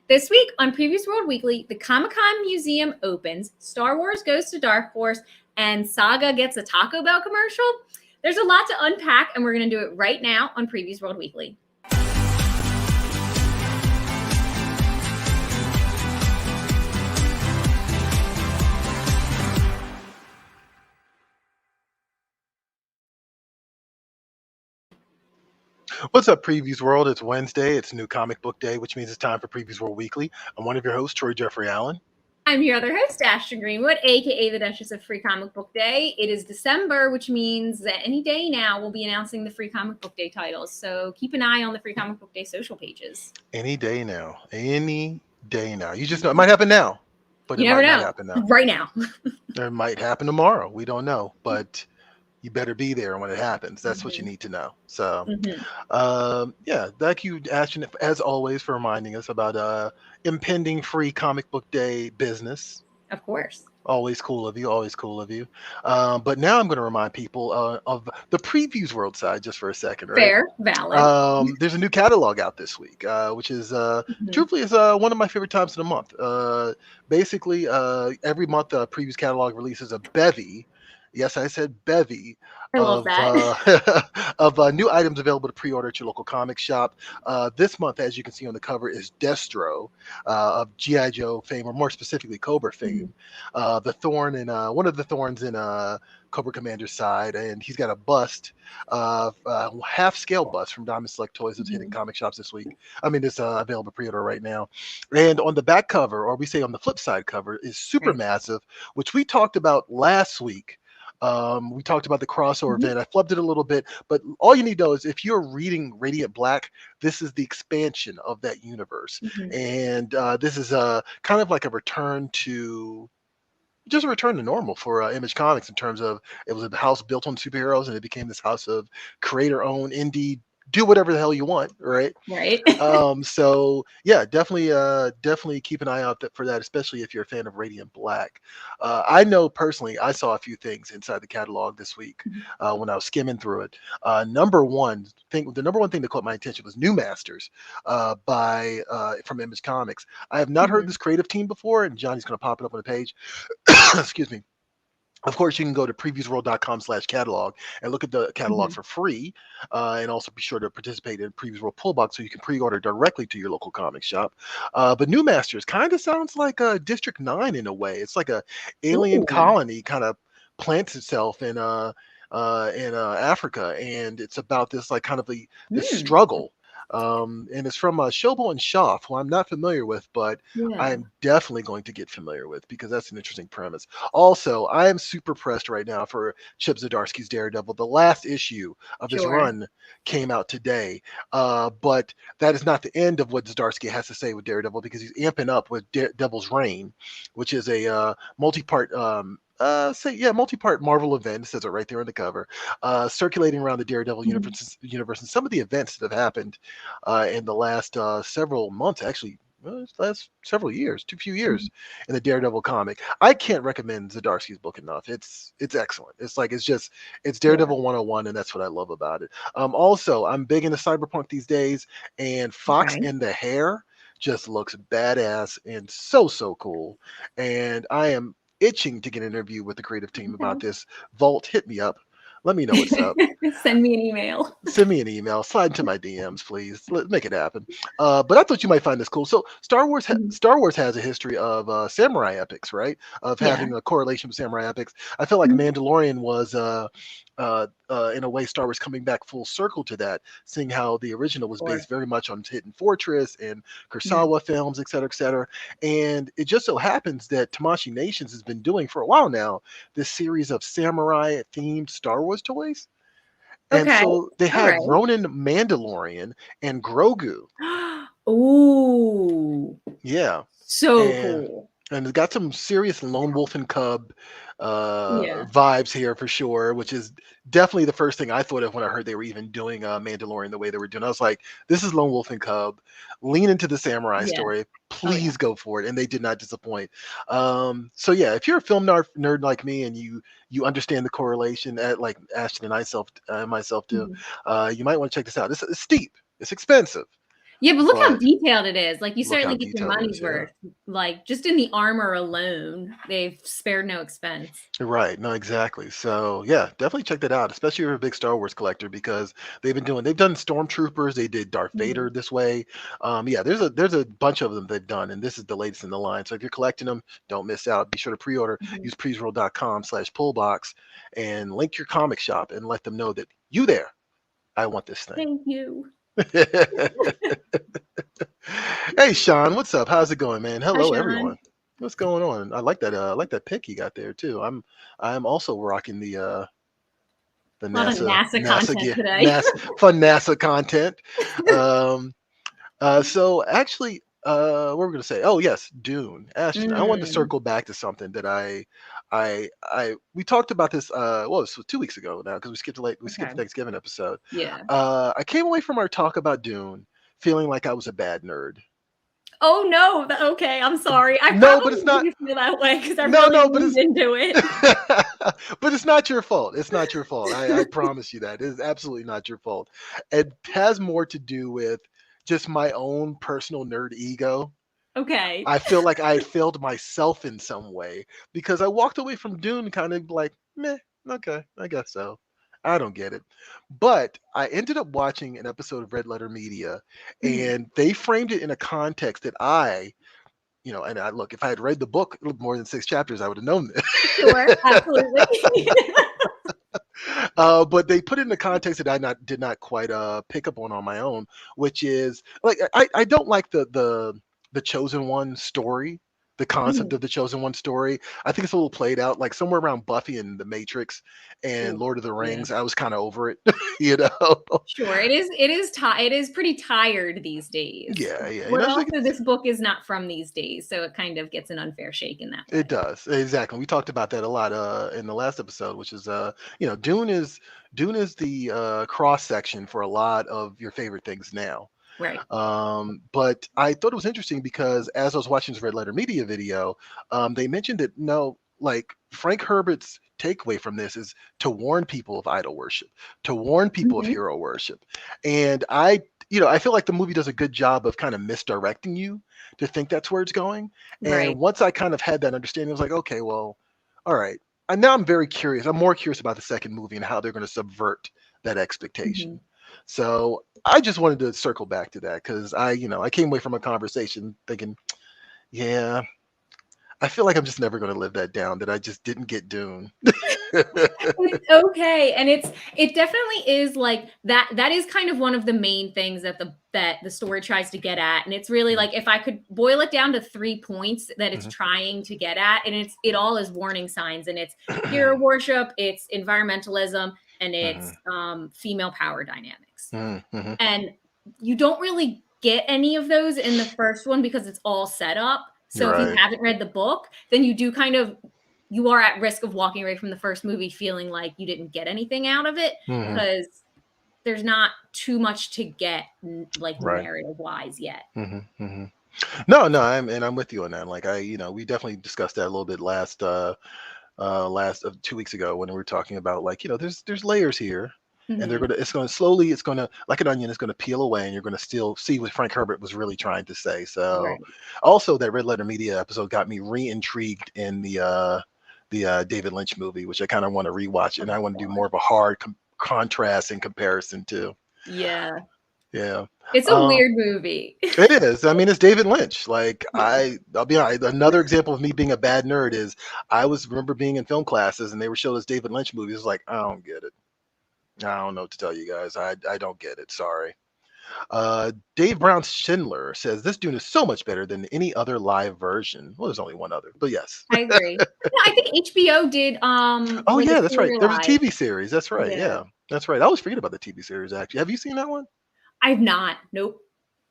This week on Previews World Weekly, the Comic-Con Museum opens, Star Wars goes to Dark Force, and Saga gets a Taco Bell commercial. There's a lot to unpack, and we're going to do it right now on Previews World Weekly. What's up, Previews World? It's Wednesday. It's New Comic Book Day, which means it's time for Previews World Weekly. I'm one of your hosts, Troy Jeffrey Allen. I'm your other host, Ashton Greenwood, aka the Duchess of Free Comic Book Day. It is December, which means that any day now we'll be announcing the Free Comic Book Day titles. So keep an eye on the Free Comic Book Day social pages. Any day now. Any day now. You just know it might happen now, but You it never might know. not happen now. Right now. It might happen tomorrow. We don't know, but you better be there when it happens. That's what you need to know. So, yeah, thank you, Ashton, as always, for reminding us about impending Free Comic Book Day business. Of course. Always cool of you. Always cool of you. But now I'm going to remind people of the Previews World side just for a second. Right? Fair, valid. There's a new catalog out this week, which is truthfully is one of my favorite times of the month. Basically, every month, Previews catalog releases a bevy. Yes, I said bevy. I love that. Of new items available to pre-order at your local comic shop. This month, as you can see on the cover, is Destro of G.I. Joe fame, or more specifically Cobra fame. The thorn in one of the thorns in Cobra Commander's side, and he's got a bust, half-scale bust from Diamond Select Toys that's hitting comic shops this week. I mean, it's available pre-order right now. And on the back cover, or we say on the flip side cover, is Supermassive, which we talked about last week. We talked about the crossover event. I flubbed it a little bit, but all you need to know is if you're reading Radiant Black, this is the expansion of that universe. And this is kind of like a return to normal for Image Comics in terms of it was a house built on superheroes and it became this house of creator-owned indie, do whatever the hell you want, right? Right. So yeah, definitely keep an eye out for that, especially if you're a fan of Radiant Black. I know personally, I saw a few things inside the catalog this week when I was skimming through it. The number one thing that caught my attention was New Masters from Image Comics. I have not heard this creative team before, and Johnny's going to pop it up on the page. Excuse me. Of course, you can go to previewsworld.com/catalog and look at the catalog for free, and also be sure to participate in Previews World Pullbox so you can pre-order directly to your local comic shop. But New Masters kind of sounds like District 9 in a way. It's like a alien colony kind of plants itself in Africa, and it's about this like kind of this struggle. And it's from Shobo and Schaff, who I'm not familiar with, but I'm definitely going to get familiar with because that's an interesting premise. Also, I am super pressed right now for Chip Zdarsky's Daredevil. The last issue of his run came out today, but that is not the end of what Zdarsky has to say with Daredevil because he's amping up with Devil's Reign, which is a multi-part multi-part Marvel event. It says it right there on the cover, circulating around the Daredevil universe and some of the events that have happened in the last several months, actually, last several years, few years in the Daredevil comic. I can't recommend Zdarsky's book enough. It's excellent. It's Daredevil 101, and that's what I love about it. Also, I'm big into cyberpunk these days, and Fox in the Hair just looks badass and so cool. And I am itching to get an interview with the creative team about this. Vault, hit me up. Let me know what's up. Send me an email. Send me an email. Slide into my DMs, please. Let's make it happen. But I thought you might find this cool. So Star Wars has a history of samurai epics, right? Of having a correlation with samurai epics. I feel like Mandalorian was in a way, Star Wars coming back full circle to that, seeing how the original was based very much on Hidden Fortress and Kurosawa films, et cetera, et cetera. And it just so happens that Tamashii Nations has been doing for a while now this series of samurai-themed Star Wars toys. And so they had Ronin Mandalorian and Grogu. Ooh. Yeah. So cool. And it's got some serious Lone Wolf and Cub vibes here for sure, which is definitely the first thing I thought of when I heard they were even doing Mandalorian the way they were doing. I was like, this is Lone Wolf and Cub. Lean into the samurai story. Please go for it. And they did not disappoint. So yeah, if you're a film nerd like me and you understand the correlation, like Ashton and myself do, you might want to check this out. It's steep. It's expensive. Yeah, but look how But detailed it is. Like, you look how certainly get your detailed it money's is. Yeah. worth. Like, just in the armor alone, they've spared no expense. Right. No, exactly. So yeah, definitely check that out, especially if you're a big Star Wars collector, because they've done Stormtroopers, they did Darth Mhm. Vader this way. Yeah, there's a bunch of them they've done, and this is the latest in the line. So if you're collecting them, don't miss out. Be sure to pre-order. Mhm. Use preesroll.com/pullbox and link your comic shop and let them know that you there. I want this thing. Thank you. Hey Sean, what's up? How's it going, man? Hi, Hello everyone. Sean. What's going on? I like that pic you got there too. I'm also rocking the A lot of NASA content gear, today. NASA fun NASA content. Um, so actually, what we're gonna say? Oh yes, Dune. Ashton, I wanted to Mm, circle back to something that we talked about this. Well, this was 2 weeks ago now because we skipped okay. the Thanksgiving episode. Yeah. I came away from our talk about Dune feeling like I was a bad nerd. Oh, no. Okay, I'm sorry. I No, but probably it's made not. you feel that way because I No, really no, but leaned it's into it. but it's not your fault. It's not your fault. I promise you that. It is absolutely not your fault. It has more to do with just my own personal nerd ego. Okay. I feel like I had failed myself in some way because I walked away from Dune kind of like, meh, okay, I guess so. I don't get it. But I ended up watching an episode of Red Letter Media, Mhm. and they framed it in a context that and I look, if I had read the book more than 6 chapters, I would have known Sure, this. absolutely. But they put it in the context that I did not quite pick up on my own, which is like I don't like the chosen one story, the concept Mhm. of the chosen one story. I think it's a little played out, like somewhere around Buffy and the Matrix and Ooh, Lord of the yeah. Rings. I was kind of over it, you know. Sure, it is pretty tired these days. Yeah, yeah. But I was like, also this book is not from these days, so it kind of gets an unfair shake in that it way. does exactly. We talked about that a lot in the last episode, which is Dune is the cross section for a lot of your favorite things now. Right. But I thought it was interesting because as I was watching this Red Letter Media video, they mentioned that no, like Frank Herbert's takeaway from this is to warn people of idol worship, to warn people of Mhm. hero worship. And I feel like the movie does a good job of kind of misdirecting you to think that's where it's going. And Right. once I kind of had that understanding, I was like, okay, well, all right. And now I'm very curious. I'm more curious about the second movie and how they're going to subvert that Mhm. expectation. So I just wanted to circle back to that because I came away from a conversation thinking, yeah, I feel like I'm just never going to live that down. That I just didn't get Dune. It's okay, and it definitely is like that is kind of one of the main things that the story tries to get at, and it's really Mhm, like if I could boil it down to 3 points that it's mhm, trying to get at, and it all is warning signs, and it's hero worship, it's environmentalism, and mhm, it's female power dynamics. mhm, mhm. And you don't really get any of those in the first one because it's all set up. So if you Right. haven't read the book, then you are at risk of walking away from the first movie feeling like you didn't get anything out of it Mhm, because there's not too much to get like right. narrative wise yet. Mhm, mhm. No, no, I'm with you on that. Like we definitely discussed that a little bit last 2 weeks ago when we were talking about like there's layers here, and Mhm. it's gonna like an onion, it's gonna peel away, and you're gonna still see what Frank Herbert was really trying to say. So, Right. also that Red Letter Media episode got me re-intrigued in the David Lynch movie, which I kind of want to rewatch, and Oh I want to do god. more of a hard contrast and comparison too. Yeah. Yeah. It's a Um, weird movie. it is. I mean, it's David Lynch. Like Yeah. I'll be honest. Another example of me being a bad nerd is remember being in film classes and they were showing us David Lynch movies. It's like I don't get it. I don't know what to tell you guys. I don't get it. Sorry. Dave Brown Schindler says this Dune is so much better than any other live version. Well, there's only one other, but yes. I agree. Yeah, I think HBO did Oh like a yeah, that's right. There was a serialized. TV series. That's right. Yeah. Yeah, that's right. I always forget about the TV series. Actually, have you seen that one? I've not. Nope.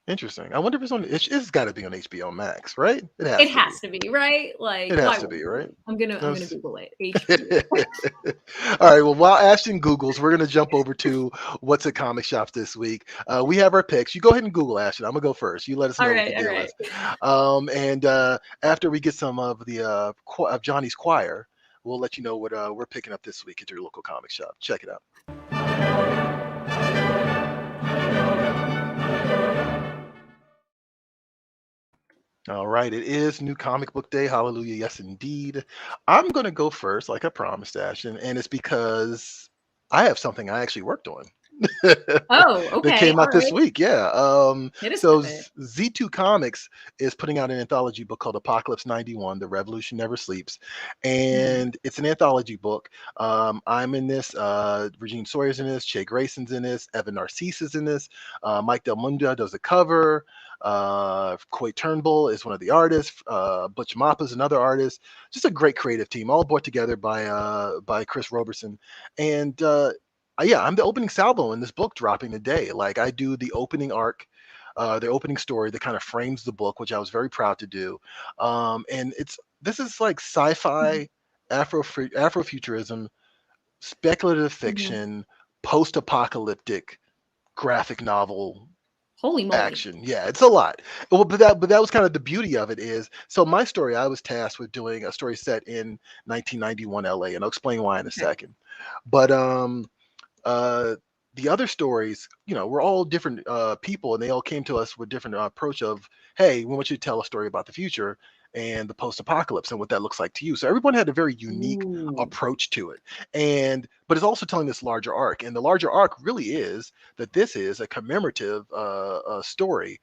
Interesting. I wonder if it's on. It's got to be on HBO Max, right? It It has to be. has to be, right? It Like, has why to be, wouldn't it right? be? I'm gonna That's- Google it. HBO. All right. Well, while Ashton Googles, we're going to jump over to what's at comic shops this week. We have our picks. You go ahead and Google, Ashton. I'm going to go first. You let us All know what the right, all deal right. is. And after we get some of of Johnny's Choir, we'll let you know what we're picking up this week at your local comic shop. Check it out. All right, it is New Comic Book Day. Hallelujah, yes, indeed. I'm going to go first, like I promised, Ashton, and it's because I have something I actually worked on Oh, that okay. came All out this right. week. Yeah. Hit us So with it. Z2 Comics is putting out an anthology book called Apocalypse 91: The Revolution Never Sleeps, Mhm. and it's an anthology book. I'm in this. Regine Sawyer's in this. Che Grayson's in this. Evan Narcisse is in this. Mike Del Mundo does the cover. Coy Turnbull is one of the artists. Butch Mappa is another artist. Just a great creative team, all brought together by Chris Roberson. And yeah, I'm the opening salvo in this book dropping today. Like I do the opening arc, the opening story that kind of frames the book, which I was very proud to do. And this is like Mhm. sci-fi, Afrofuturism, speculative Mhm. fiction, post-apocalyptic graphic novel Holy moly. action. Yeah, it's a lot. Well, but that was kind of the beauty of it is. So my story, I was tasked with doing a story set in 1991 LA, and I'll explain why in a Okay. second. But uh, the other stories, we're all different people, and they all came to us with different approach of, hey, we want you to tell a story about the future and the post-apocalypse and what that looks like to you. So everyone had a very unique Ooh. approach to it, and but it's also telling this larger arc, and the larger arc really is that this is a commemorative story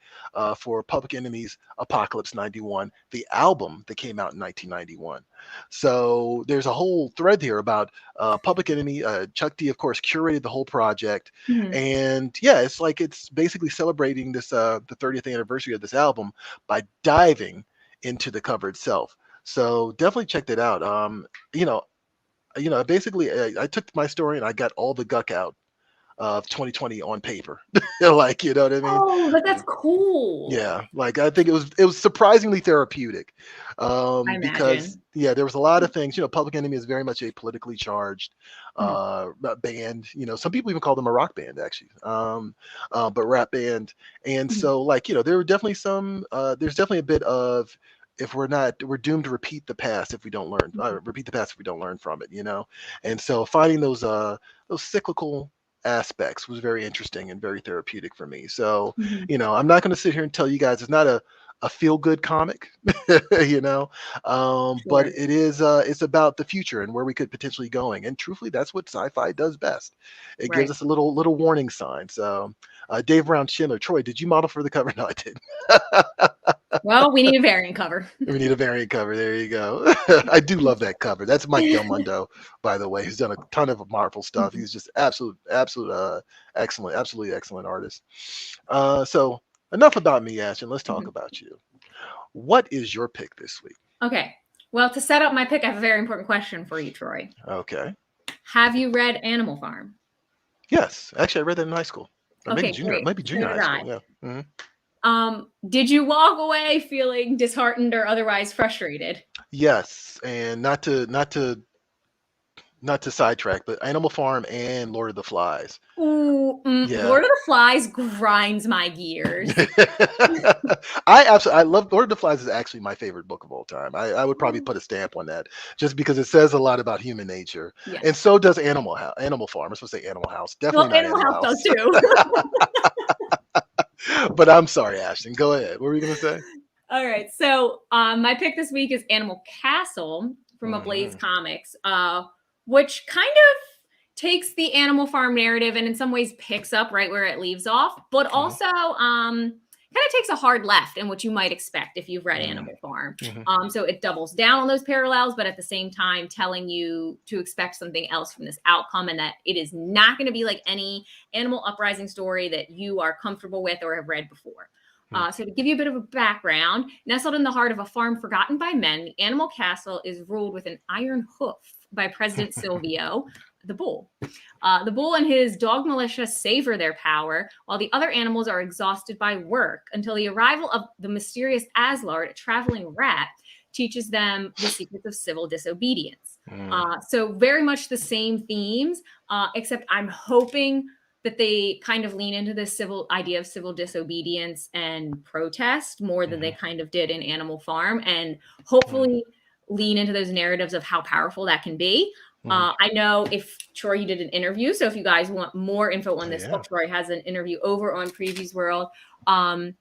for Public Enemy's Apocalypse 91, the album that came out in 1991. So there's a whole thread here about Public Enemy. Chuck D, of course, curated the whole project, Mhm. and yeah, it's basically celebrating this the 30th anniversary of this album by diving into the cover itself. So definitely check that out. You know, basically, I took my story and I got all the guck out of 2020 on paper. Like, you know what I mean? Oh, but that's cool. Yeah, like I think it was surprisingly therapeutic, I because imagine. yeah, there was a lot of things. Public Enemy is very much a politically charged Mhm. band. Some people even call them a rock band, actually, but rap band. And Mhm. so, like, there were definitely some. There's definitely a bit of, if we're doomed to repeat the past if we don't learn. Mhm. Repeat the past if we don't learn from it. And so finding those cyclical aspects was very interesting and very therapeutic for me. So, Mhm. I'm not going to sit here and tell you guys it's not a feel good comic, you know, but Sure. it's about the future and where we could potentially going. And truthfully, that's what sci-fi does best. It gives Right. us a little warning sign. So, Dave Brown Schindler, Troy, did you model for the cover? No, I didn't. Well, we need a variant cover. We need a variant cover. There you go. I do love that cover. That's Mike Del Mundo, by the way. He's done a ton of Marvel stuff. Mhm. He's just absolute, excellent, absolutely excellent artist. So enough about me, Ashton. Let's talk Mhm. about you. What is your pick this week? Okay. Well, to set up my pick, I have a very important question for you, Troy. Okay. Have you read Animal Farm? Yes, actually, I read that in high school, or Okay, great. maybe So junior did high I. school. Yeah. Mhm. Did you walk away feeling disheartened or otherwise frustrated? Yes, and not to sidetrack, but Animal Farm and Lord of the Flies. Ooh, Yeah. Lord of the Flies grinds my gears. I love Lord of the Flies is actually my favorite book of all time. I would probably put a stamp on that just because it says a lot about human nature, and Yes. so does Animal Farm. I'm supposed to say Animal House, definitely Well, not Animal Animal House does House. too. But I'm sorry, Ashton. Go ahead. What were you gonna say? All right. So my pick this week is Animal Castle from Ablaze Hmm. Comics, which kind of takes the Animal Farm narrative and in some ways picks up right where it leaves off, but Hmm. also kind of takes a hard left in what you might expect if you've read Hmm. Animal Farm. Hmm. So it doubles down on those parallels, but at the same time telling you to expect something else from this outcome and that it is not going to be like any animal uprising story that you are comfortable with or have read before. So to give you a bit of a background, nestled in the heart of a farm forgotten by men, the animal castle is ruled with an iron hoof by President Silvio, the bull. The bull and his dog militia savor their power, while the other animals are exhausted by work until the arrival of the mysterious Aslard, a traveling rat, teaches them the secrets of civil disobedience. Hmm. So very much the same themes, except I'm hoping that they kind of lean into this civil idea of civil disobedience and protest more than they Hmm. kind of did in Animal Farm, and Hmm. hopefully lean into those narratives of how powerful that can be. Hmm. I know if Troy, you did an interview, so if you guys want more info on this Yeah. book, Troy has an interview over on Previews World. Um,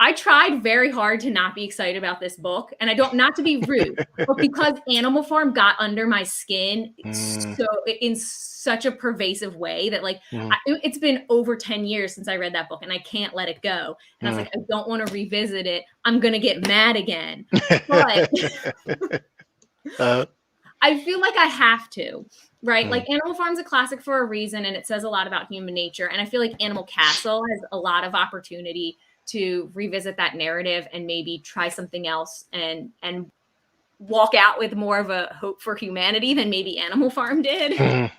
I tried very hard to not be excited about this book, and I don't, not to be rude, but because Animal Farm got under my skin so in such a pervasive way that like it's been over 10 years since I read that book, and I can't let it go. And I was like, I don't want to revisit it. I'm gonna get mad again, but I feel like I have to. Right. Like Animal Farm's a classic for a reason, and it says a lot about human nature. And I feel like Animal Castle has a lot of opportunity to revisit that narrative and maybe try something else and walk out with more of a hope for humanity than maybe Animal Farm did.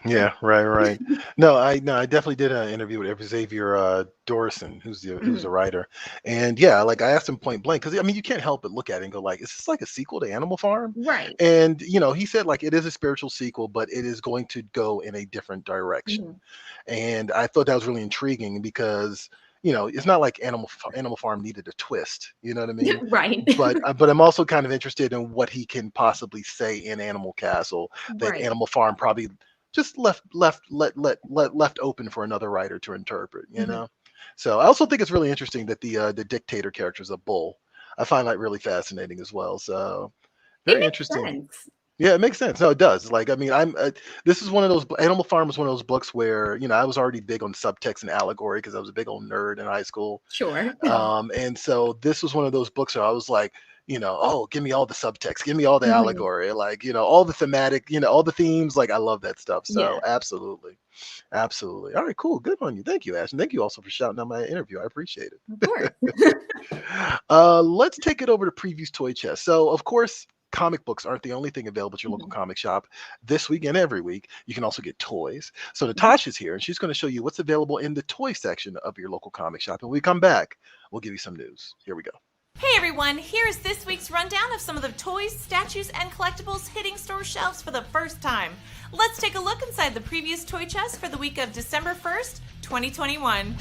Yeah, right. No, I definitely did an interview with Xavier Dorison, who's the writer, and yeah, like I asked him point blank because I mean you can't help but look at it and go like, is this like a sequel to Animal Farm? Right. And he said like it is a spiritual sequel, but it is going to go in a different direction, and I thought that was really intriguing because it's not like Animal Farm needed a twist. You know what I mean? Right. But I'm also kind of interested in what he can possibly say in Animal Castle that Animal Farm probably just left open for another writer to interpret. You know? So I also think it's really interesting that the dictator character is a bull. I find that really fascinating as well. So very interesting. Sense. Yeah, it makes sense. No, it does. Like, I mean, this is one of those, Animal Farm was one of those books where, I was already big on subtext and allegory because I was a big old nerd in high school. Sure. And so this was one of those books where I was like, oh, give me all the subtext, give me all the allegory, like, all the thematic, all the themes. Like, I love that stuff. So absolutely. Absolutely. All right, cool. Good on you. Thank you, Ashton. Thank you also for shouting out my interview. I appreciate it. Of course. Let's take it over to Previews Toy Chest. So, of course, comic books aren't the only thing available at your local comic shop this week and every week. You can also get toys. So Natasha's here, and she's going to show you what's available in the toy section of your local comic shop. And when we come back, we'll give you some news. Here we go. Hey everyone, here's this week's rundown of some of the toys, statues, and collectibles hitting store shelves for the first time. Let's take a look inside the Previews Toy Chest for the week of December 1st, 2021.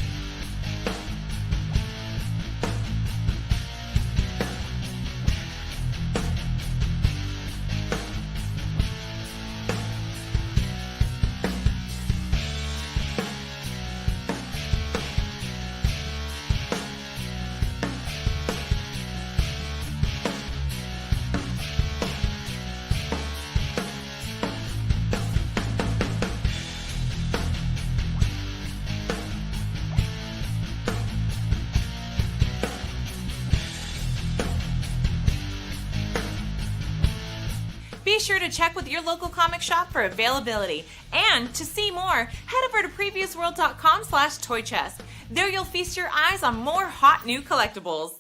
Be sure to check with your local comic shop for availability. And to see more, head over to previewsworld.com/toychest. There you'll feast your eyes on more hot new collectibles.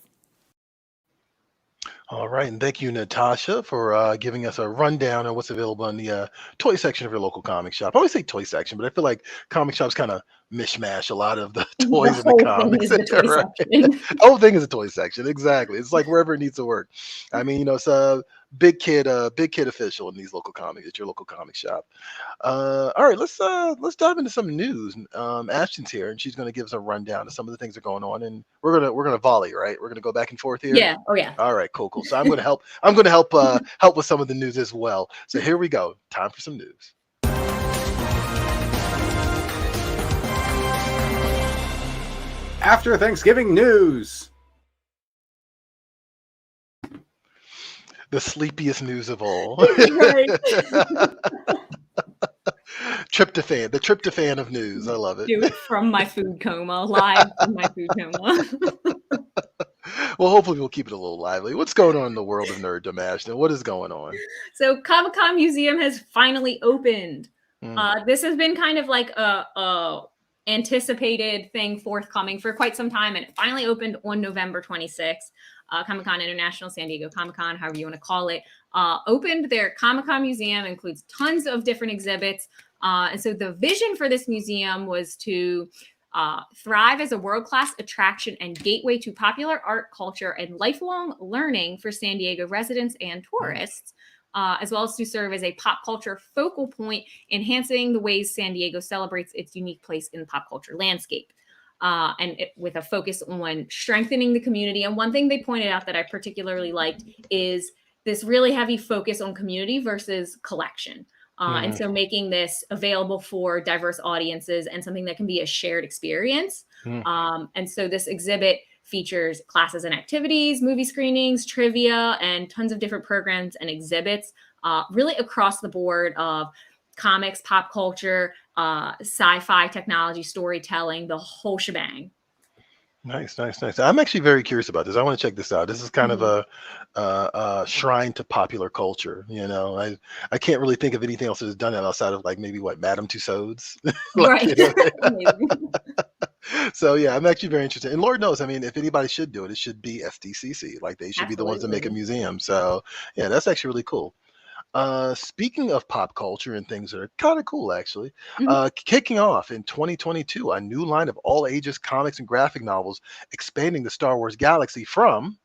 All right, and thank you, Natasha, for giving us a rundown on what's available in the toy section of your local comic shop. I always say toy section, but I feel like comic shops kind of mishmash a lot of the toys in the comics. The whole thing is a toy section, exactly. It's like wherever it needs to work. I mean, it's a big kid official in these local comics at your local comic shop. All right, let's dive into some news. Ashton's here, and she's going to give us a rundown of some of the things that are going on, and we're gonna volley, right? We're gonna go back and forth here. Yeah. Oh yeah. All right. Cool. So I'm gonna help. I'm gonna help with some of the news as well. So here we go. Time for some news. After Thanksgiving news. The sleepiest news of all. Right. Tryptophan, the tryptophan of news. I love it. Do it from my food coma, live from my food coma. Well, hopefully we'll keep it a little lively. What's going on in the world of nerddom, Ashton? What is going on? So Comic-Con Museum has finally opened. This has been kind of like a anticipated thing forthcoming for quite some time, and it finally opened on November 26th. Comic-Con International, San Diego Comic-Con, however you want to call it, opened. Their Comic-Con Museum includes tons of different exhibits. And so the vision for this museum was to thrive as a world-class attraction and gateway to popular art, culture, and lifelong learning for San Diego residents and tourists, as well as to serve as a pop culture focal point, enhancing the ways San Diego celebrates its unique place in the pop culture landscape. With a focus on strengthening the community. And one thing they pointed out that I particularly liked is this really heavy focus on community versus collection. And so making this available for diverse audiences and something that can be a shared experience. And so this exhibit features classes and activities, movie screenings, trivia, and tons of different programs and exhibits, really across the board of comics, pop culture, sci-fi, technology, storytelling, the whole shebang. Nice. I'm actually very curious about this. I want to check this out. This is kind of a shrine to popular culture. I can't really think of anything else that has done that outside of like maybe what Madame Tussauds. Right. So yeah, I'm actually very interested. And Lord knows, I mean, if anybody should do it, it should be SDCC. Like they should be the ones that make a museum. So yeah, that's actually really cool. Speaking of pop culture and things that are kind of cool, actually, kicking off in 2022, a new line of all ages comics and graphic novels expanding the Star Wars galaxy from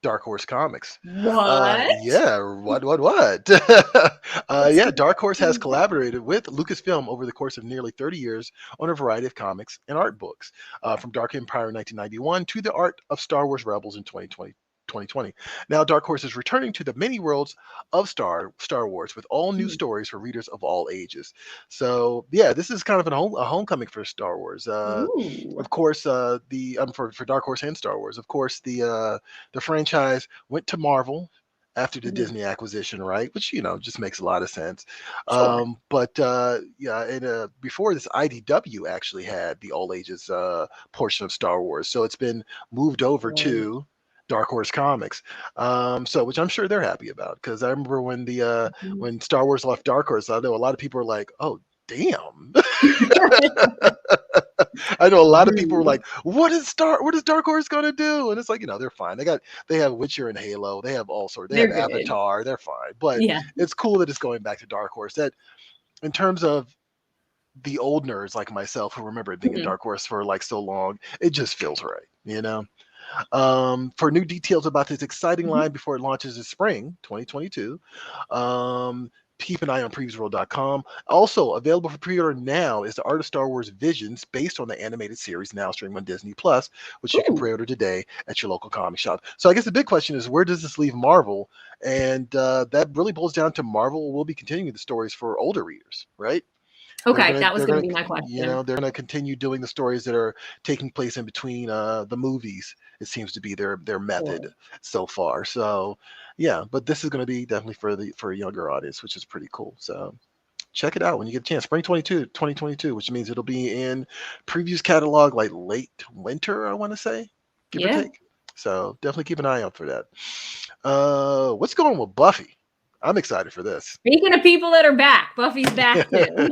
Dark Horse Comics. What? Yeah, what? Yeah, Dark Horse has collaborated with Lucasfilm over the course of nearly 30 years on a variety of comics and art books, from Dark Empire in 1991 to the art of Star Wars Rebels in 2020. Now, Dark Horse is returning to the many worlds of Star Wars with all new stories for readers of all ages. So, yeah, this is kind of a homecoming for Star Wars. Of course, for Dark Horse and Star Wars. Of course, the franchise went to Marvel after the Disney acquisition, right? Which just makes a lot of sense. Sure. Before this, IDW actually had the all ages portion of Star Wars, so it's been moved over to Dark Horse Comics, which I'm sure they're happy about, because I remember when when Star Wars left Dark Horse, I know a lot of people were like, "Oh, damn!" I know a lot of people were like, "What is Dark Horse going to do?" And it's like, they're fine. They have Witcher and Halo. They have all sorts. They have Avatar. They're fine. But it's cool that it's going back to Dark Horse. That, in terms of the old nerds like myself who remember it being in Dark Horse for like so long, it just feels right, For new details about this exciting line before it launches in spring 2022, keep an eye on previewsworld.com. Also available for pre-order now is the Art of Star Wars Visions, based on the animated series now streaming on Disney Plus, which you can pre-order today at your local comic shop. So I guess the big question is, where does this leave Marvel? And that really boils down to Marvel will be continuing the stories for older readers, right? Okay, that was going to be my question. They're going to continue doing the stories that are taking place in between the movies. It seems to be their method so far. So, yeah, but this is going to be definitely for a younger audience, which is pretty cool. So, check it out when you get a chance. Spring 2022, which means it'll be in Previews catalog like late winter, I want to say, give or take. So, definitely keep an eye out for that. What's going on with Buffy? I'm excited for this. Speaking of people that are back, Buffy's back too.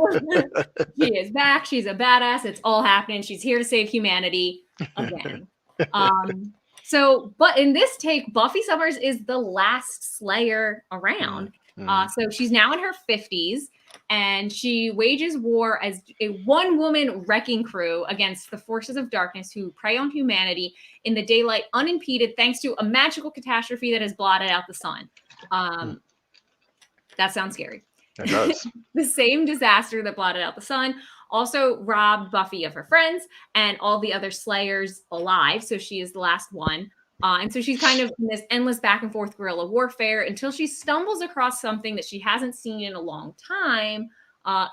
She is back. She's a badass. It's all happening. She's here to save humanity again. But in this take, Buffy Summers is the last Slayer around. So she's now in her 50s, and she wages war as a one-woman wrecking crew against the forces of darkness who prey on humanity in the daylight unimpeded thanks to a magical catastrophe that has blotted out the sun. That sounds scary. It does. The same disaster that blotted out the sun also robbed Buffy of her friends and all the other Slayers alive. So she is the last one. And so she's kind of in this endless back and forth guerrilla warfare until she stumbles across something that she hasn't seen in a long time,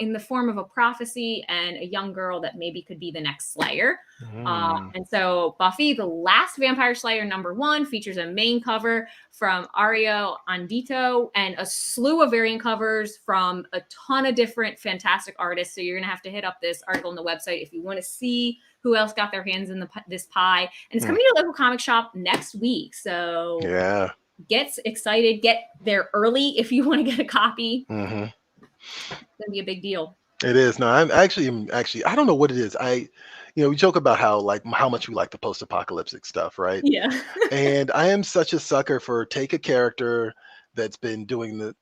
in the form of a prophecy and a young girl that maybe could be the next Slayer. And so Buffy, the Last Vampire Slayer #1, features a main cover from Ario Andito and a slew of variant covers from a ton of different fantastic artists. So you're going to have to hit up this article on the website if you want to see who else got their hands in this pie. And it's coming to your local comic shop next week. So get excited. Get there early if you want to get a copy. It's gonna be a big deal. It is. No, I'm actually I don't know what it is. We joke about how much we like the post-apocalyptic stuff, right? Yeah. And I am such a sucker for take a character that's been doing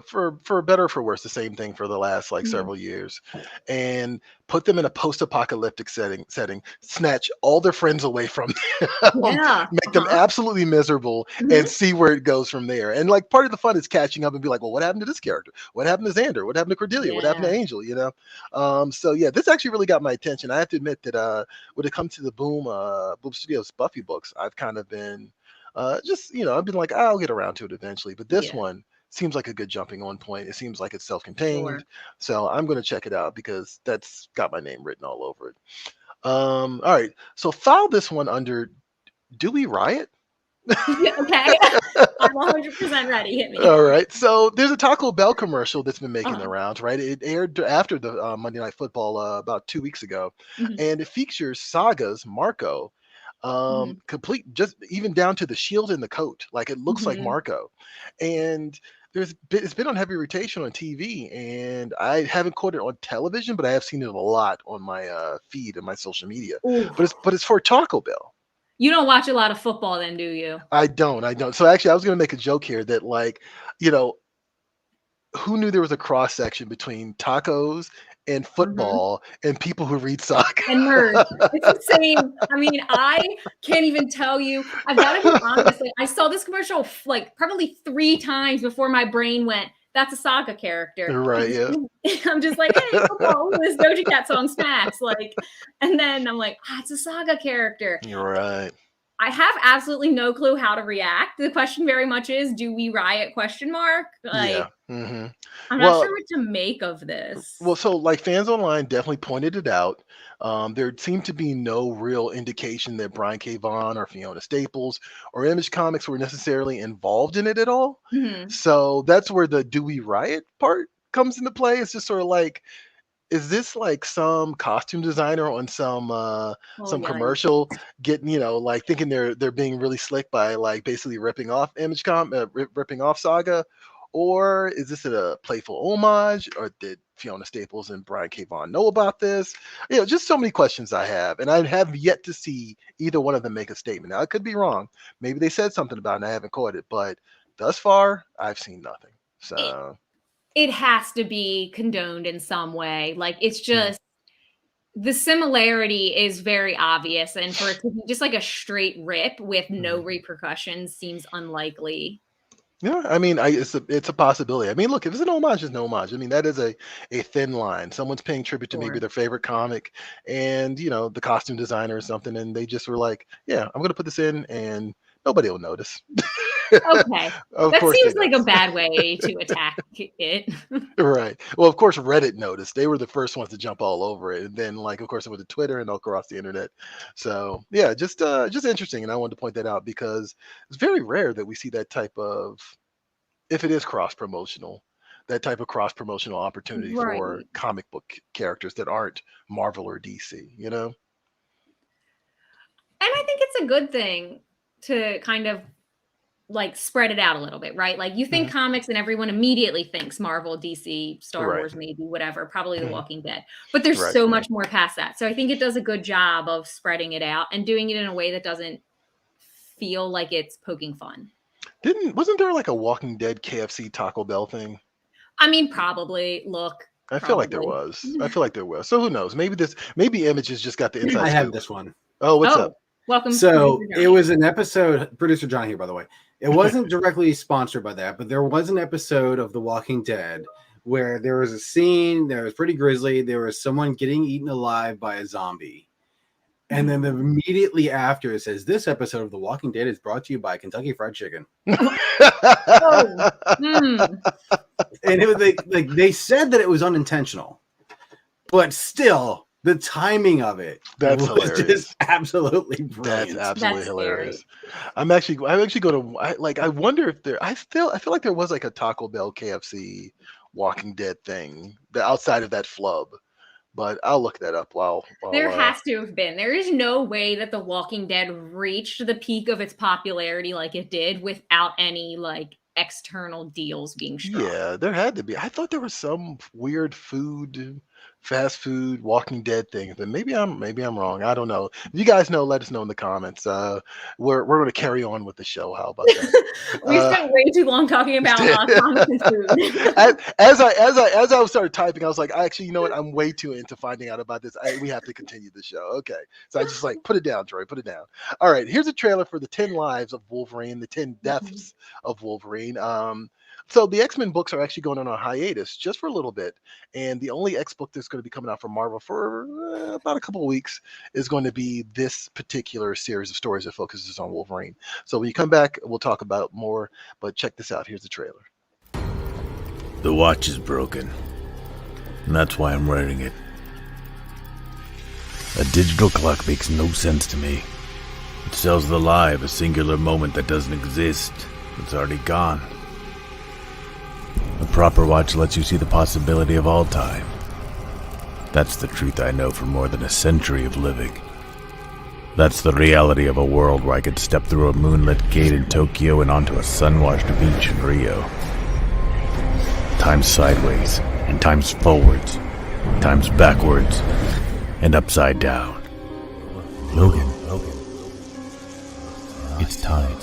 for better or for worse, the same thing for the last several years, and put them in a post-apocalyptic setting, snatch all their friends away from them, make them absolutely miserable, and see where it goes from there. And part of the fun is catching up and be like, well, what happened to this character? What happened to Xander? What happened to Cordelia? What happened to Angel? This actually really got my attention. I have to admit that when it comes to the Boom Studios Buffy books, I've kind of been I've been like, I'll get around to it eventually, but this one seems like a good jumping on point. It seems like it's self-contained. So I'm going to check it out because that's got my name written all over it. All right. So file this one under Do We Riot? Okay. I'm 100% ready. Hit me. All right. So there's a Taco Bell commercial that's been making the Uh-huh. rounds, right? It aired after the Monday Night Football about 2 weeks ago, Mhm. and it features Saga's Marco, Mhm. complete, just even down to the shield and the coat. Like it looks like Mhm. Marco, and it's been on heavy rotation on TV, and I haven't caught it on television, but I have seen it a lot on my feed and my social media. Ooh. But it's for Taco Bell. You don't watch a lot of football then, do you? I don't. So actually, I was going to make a joke here that, like, you know, who knew there was a cross section between tacos and Mhm. football and people who read soccer? And nerds. It's the same. I mean, I can't even tell you. I've got to be honest. Like, I saw this commercial like probably 3 times before my brain went, "That's a Saga character." Right, yeah. I'm just like, "Hey, football, this Doja Cat song smacks." Like, and then I'm like, "Ah, it's a Saga character." You're right. I have absolutely no clue how to react. The question very much is, do we riot? Question mark. Like, Yeah. Mm-hmm. I'm not Well, sure what to make of this. well, so like fans online definitely pointed it out. There seemed to be no real indication that Brian K. Vaughan or Fiona Staples or Image Comics were necessarily involved in it at all. Mhm. So that's where the "Do We Riot" part comes into play. It's just sort of like, is this like some costume designer on some Oh, yeah. commercial getting, like thinking they're being really slick by like basically ripping off ripping off Saga, or is this a playful homage, or did Fiona Staples and Brian K. Vaughan know about this? Just so many questions I have, and I have yet to see either one of them make a statement. Now I could be wrong. Maybe they said something about it and I haven't caught it, but thus far I've seen nothing. So It has to be condoned in some way. Like, it's just the similarity is very obvious, and for it to be just like a straight rip with no repercussions seems unlikely. yeah, I mean, it's a possibility. I mean, look, if it's an homage, it's an homage. I mean, that is a thin line. Someone's paying tribute to maybe Sure. their favorite comic, and the costume designer or something, and they just were like, "Yeah, I'm gonna put this in, and nobody will notice." Okay. Of That course seems they like a notice. bad way to attack it. Right. Well, of course, Reddit noticed. They were the first ones to jump all over it, and then, like, of course, it went to Twitter and across the internet. So, yeah, just interesting, and I wanted to point that out because it's very rare that we see that type of, if it is cross promotional, that type of cross promotional opportunity for Right. comic book characters that aren't Marvel or DC. And I think it's a good thing to kind of like spread it out a little bit, right? Like, you think Mhm. comics and everyone immediately thinks Marvel, DC, Star Right. Wars, maybe whatever, probably The Mhm. Walking Dead. But there's Right. so much more past that. So I think it does a good job of spreading it out and doing it in a way that doesn't feel like it's poking fun. Wasn't there like a Walking Dead KFC Taco Bell thing? I mean, probably. Look, I feel like there probably. was. I feel like there was. So who knows? Maybe Images just got the inside I have scoop. this one. Oh, what's Oh, up? welcome. So Producer it Johnny. was an episode, producer John here, by the way. It wasn't directly sponsored by that, but there was an episode of The Walking Dead where there was a scene that was pretty grisly. There was someone getting eaten alive by a zombie. And then immediately after it says, this episode of The Walking Dead is brought to you by Kentucky Fried Chicken. Oh, And it was like they said that it was unintentional, but still the timing of it That's was hilarious. just absolutely That's brilliant. absolutely That's hilarious. I'm actually going to I wonder if I feel like there was like a Taco Bell KFC Walking Dead thing outside of that flub, but I'll look that up while there has to have been. There is no way that The Walking Dead reached the peak of its popularity like it did without any like external deals being struck. Yeah, there had to be. I thought there was some weird fast food Walking Dead thing, but maybe I'm wrong. I don't know. If you guys know, let us know in the comments. We're going to carry on with the show. How about that? We spent way too long talking about comics and food. as I started typing, I was like, actually, you know what? I'm way too into finding out about this. We have to continue the show. Okay, so I just like put it down, Troy. Put it down. All right, here's a trailer for the 10 Lives of Wolverine, the 10 Deaths of Wolverine. So the X-Men books are actually going on a hiatus just for a little bit, and the only X book that's going to be coming out from Marvel for about a couple of weeks is going to be this particular series of stories that focuses on Wolverine. So when you come back, we'll talk about more, but check this out. Here's the trailer. The watch is broken, and that's why I'm wearing it. A digital clock makes no sense to me. It sells the lie of a singular moment that doesn't exist. It's already gone. A proper watch lets you see the possibility of all time. That's the truth I know from more than a century of living. That's the reality of a world where I could step through a moonlit gate in Tokyo and onto a sun-washed beach in Rio. Time's sideways, and time's forwards, time's backwards, and upside down. Logan. It's time.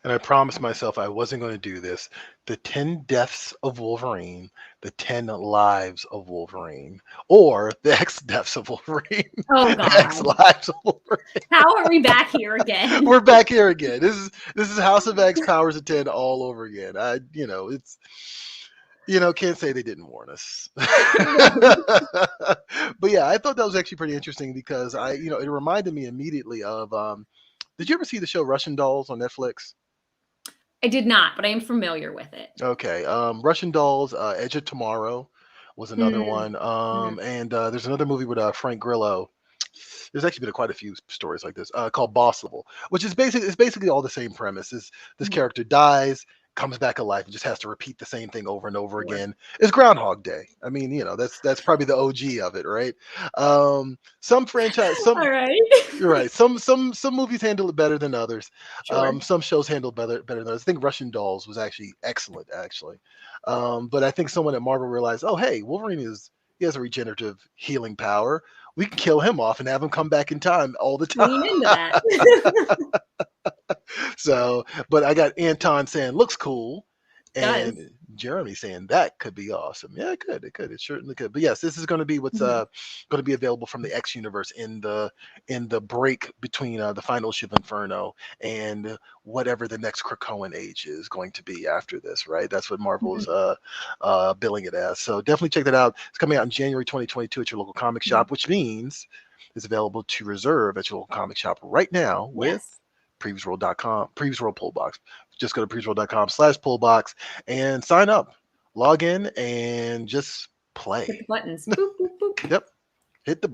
And I promised myself I wasn't going to do this. The 10 Deaths of Wolverine, the 10 Lives of Wolverine, or the X Deaths of Wolverine. Oh, The X God. Lives of Wolverine. How are we back here again? We're back here again. This is House of X, Powers of 10 all over again. Can't say they didn't warn us. But yeah, I thought that was actually pretty interesting because it reminded me immediately of did you ever see the show Russian Dolls on Netflix? I did not, but I am familiar with it. Okay. Russian Dolls, Edge of Tomorrow was another one. And there's another movie with Frank Grillo. There's actually been quite a few stories like this called Bossable, which is basically all the same premise. This character dies, comes back alive, and just has to repeat the same thing over and over again. It's Groundhog Day. I mean, that's probably the OG of it, right? Some franchise, All right. you're right. Some movies handle it better than others. Sure. Some shows handle better than others. I think Russian Dolls was actually excellent, but I think someone at Marvel realized, oh, hey, Wolverine he has a regenerative healing power. We can kill him off and have him come back in time all the time. Lean into that. So, but I got Anton saying looks cool, and Does. Jeremy saying that could be awesome. Yeah, it could. It certainly could. But yes, this is going to be what's going to be available from the X universe in the break between the final issue of Inferno and whatever the next Krakoan age is going to be after this. Right? That's what Marvel is billing it as. So definitely check that out. It's coming out in January 2022 at your local comic shop, which means it's available to reserve at your local comic shop right now with PreviousWorld.com, Previous World Pull Box. Just go to PreviousWorld.com/pullbox and sign up, log in, and just play. Hit the buttons. Boop, boop, boop. Yep. Hit the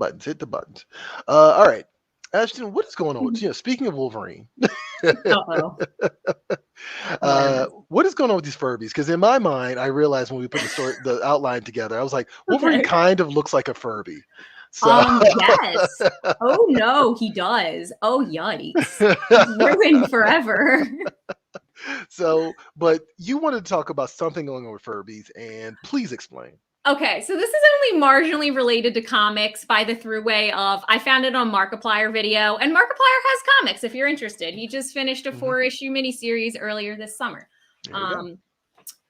buttons. All right. Ashton, what is going on? Speaking of Wolverine, Uh-oh. what is going on with these Furbies? Because in my mind, I realized when we put the outline together, I was like, Wolverine kind of looks like a Furby. So. Yes. Oh no, he does. Oh yikes. He's ruined forever. So, but you wanted to talk about something going on with Furbies, and please explain. Okay, so this is only marginally related to comics by the throughway of I found it on Markiplier video, and Markiplier has comics if you're interested. He just finished a 4-issue miniseries earlier this summer,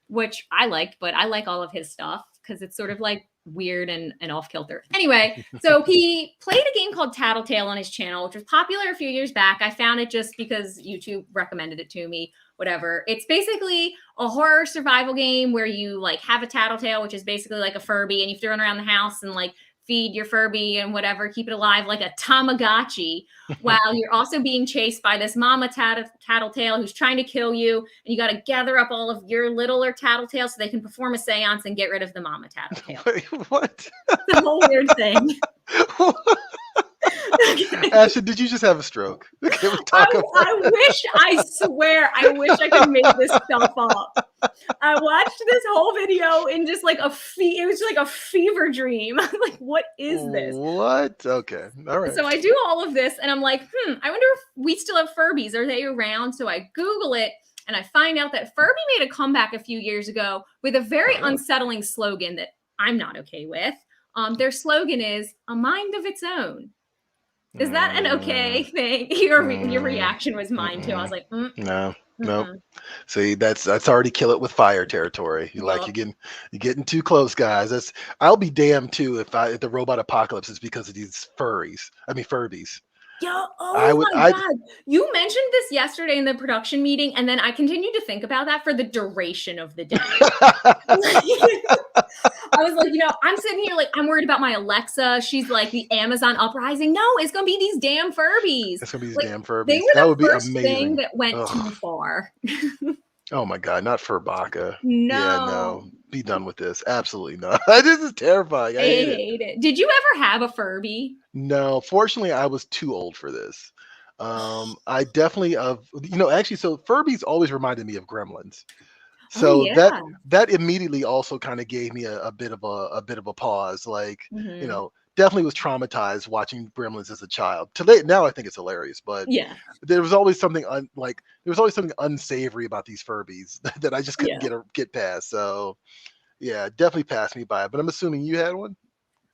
which I liked, but I like all of his stuff because it's sort of like weird and off kilter. Anyway, so he played a game called Tattletale on his channel, which was popular a few years back. I found it just because YouTube recommended it to me, whatever. It's basically a horror survival game where you like have a tattletale, which is basically like a Furby, and you have to run around the house and like feed your Furby and whatever, keep it alive like a Tamagotchi, while you're also being chased by this mama tattletale who's trying to kill you. And you got to gather up all of your littler tattletales so they can perform a seance and get rid of the mama tattletale. Wait, what? It's a whole weird thing. Ashton, did you just have a stroke? Can we talk about I swear, I wish I could make this stuff up. I watched this whole video in just like it was like a fever dream. I'm like, what is this? What? Okay. All right. So I do all of this and I'm like, I wonder if we still have Furbies. Are they around? So I Google it and I find out that Furby made a comeback a few years ago with a very unsettling slogan that I'm not okay with. Their slogan is "A mind of its own." Is that an okay thing? Your reaction was mine too. I was like, no. See, that's already kill it with fire territory. You're getting too close, guys. I'll be damned too if the robot apocalypse is because of these Furbies. Yo, my God. You mentioned this yesterday in the production meeting, and then I continued to think about that for the duration of the day. I was like, I'm sitting here like, I'm worried about my Alexa. She's like the Amazon uprising. No, it's going to be these damn Furbies. It's going to be these damn Furbies. They were that the would be first amazing. thing that went too far. Oh my God, not Furbaka. No. Yeah, no. Be done with this. Absolutely not. This is terrifying. I hate it. Did you ever have a Furby? No, fortunately, I was too old for this. I definitely actually, so Furbies always reminded me of Gremlins. So that immediately also kind of gave me a bit of a pause. Like, definitely was traumatized watching Gremlins as a child. Today, now I think it's hilarious, but there was always something unsavory about these Furbies that I just couldn't get past. So yeah, definitely passed me by. But I'm assuming you had one.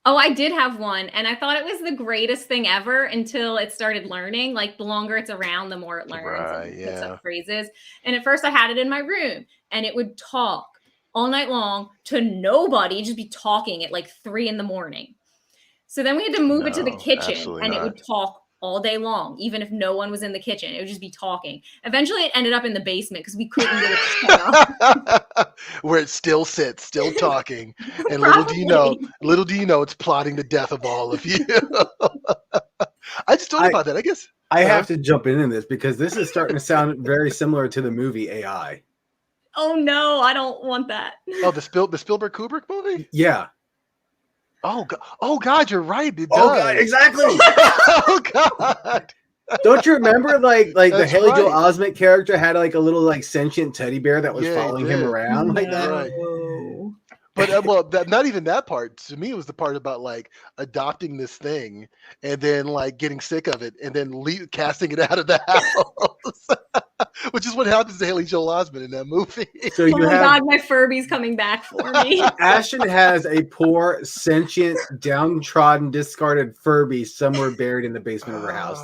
Oh, I did have one, and I thought it was the greatest thing ever until it started learning. Like, the longer it's around, the more it learns and picks up phrases. And at first, I had it in my room, and it would talk all night long to nobody, just be talking at like 3 a.m. So then we had to move it to the kitchen, and it would talk all day long, even if no one was in the kitchen. It would just be talking. Eventually, it ended up in the basement because we couldn't get it shut up. Where it still sits, still talking. And little do you know, it's plotting the death of all of you. I just thought about that. I guess I have to jump in this because this is starting to sound very similar to the movie AI. Oh no, I don't want that. Oh, the Spielberg Kubrick movie? Yeah. Oh God, you're right. It does. Oh God, exactly. Oh God. Don't you remember like the Haley Joel Osment character had like a little like sentient teddy bear that was following him around like that? Right. But not even that part. To me, it was the part about like adopting this thing and then like getting sick of it and then casting it out of the house, which is what happens to Haley Joel Osment in that movie. So God, my Furby's coming back for me. Ashton has a poor, sentient, downtrodden, discarded Furby somewhere buried in the basement of her house.